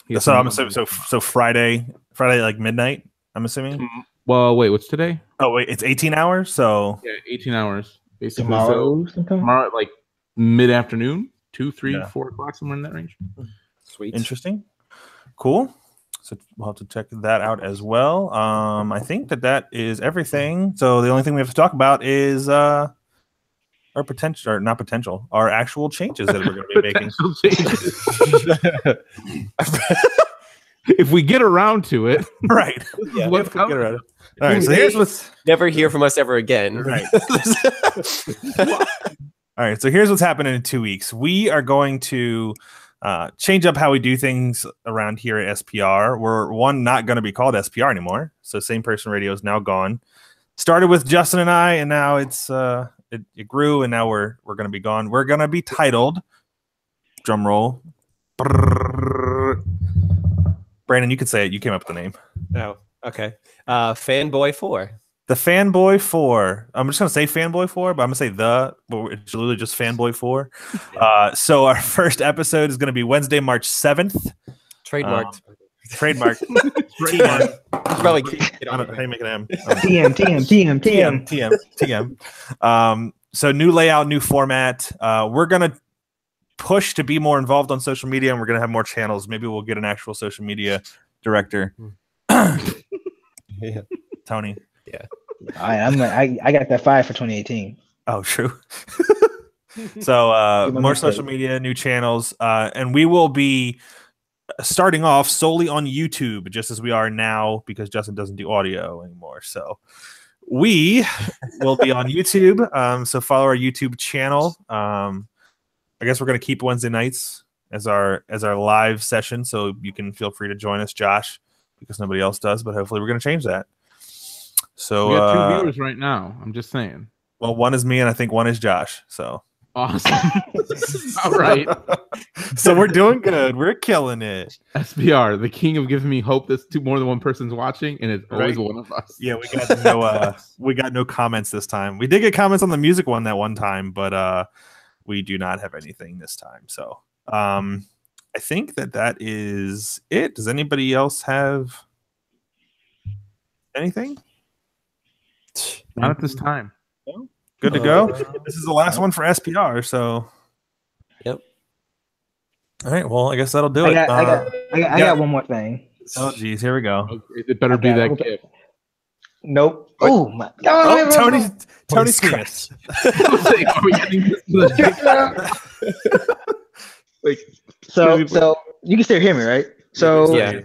Yes, So I'm assuming so Friday like midnight. I'm assuming. Well, wait, what's today? Oh wait, it's 18 hours. So Yeah, 18 hours basically. Tomorrow, So sometime? tomorrow, like mid-afternoon, 2, 3, Yeah. 4 o'clock, somewhere in that range. Sweet. interesting. Cool. So we'll have to check that out as well. I think that is everything. So the only thing we have to talk about is our potential, or not potential, our actual changes that we're going to be making. Potential changes. If we get around to it, Right. Yeah. what's If we get coming. around it. All right. So here's what's Never hear from us ever again. right. All right. So here's what's happening in 2 weeks. We are going to change up how we do things around here at SPR. We're not going to be called SPR anymore. So Same Person Radio is now gone. Started with Justin and I, and now it's it grew, and now we're going to be gone. We're going to be titled, drum roll, Brandon, you could say it. You came up with the name. Oh, okay. Fanboy 4. The Fanboy 4. I'm just going to say Fanboy 4, but I'm going to say but it's literally just Fanboy 4. So our first episode is going to be Wednesday, March 7th. Trademarked. Trademark. TM. Probably get I on don't know how you make an M. TM. So new layout, new format. We're going to push to be more involved on social media, and we're going to have more channels. Maybe we'll get an actual social media director. Yeah. Tony. I got that 5 for 2018. Oh, true. So more social media, new channels, and we will be starting off solely on YouTube, just as we are now, because Justin doesn't do audio anymore. So we will be on YouTube. So follow our YouTube channel. I guess we're going to keep Wednesday nights as our live session, so you can feel free to join us, Josh, because nobody else does. But hopefully, we're going to change that. So We got 2 viewers right now. I'm just saying. Well, one is me, and I think one is Josh. So awesome. All right. So we're doing good. We're killing it. SPR, the king of giving me hope that more than one person's watching, and it's always one of us. Yeah, we got no comments this time. We did get comments on the music one that one time, but we do not have anything this time. So I think that is it. Does anybody else have anything? Not at this time. No? Good to go. This is the last one for SPR. So, yep. All right. Well, I guess that'll do it. I got one more thing. Oh, geez. Here we go. It better be that gift. Nope. Oh my God. Oh, Tony Smith. Are we getting so you can still hear me, right? So yeah.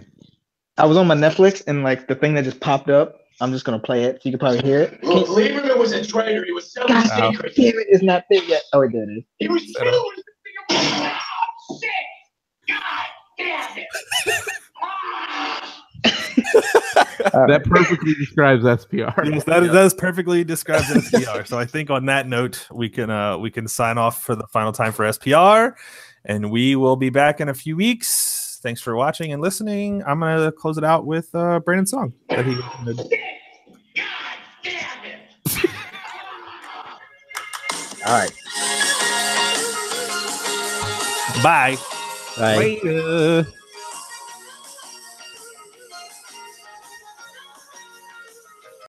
I was on my Netflix, and like the thing that just popped up, I'm just gonna play it so you can probably hear it. Well, believe him, it was a traitor. He was selling secrets. Damn it, it's not there yet. Oh, it did. He was selling the thing. Oh, shit! God damn it! That perfectly describes SPR. Yes, that perfectly describes SPR. So I think on that note, we can sign off for the final time for SPR, and we will be back in a few weeks. Thanks for watching and listening. I'm gonna close it out with Brandon's song that he recommended. God damn it! All right. Bye. Bye. Bye.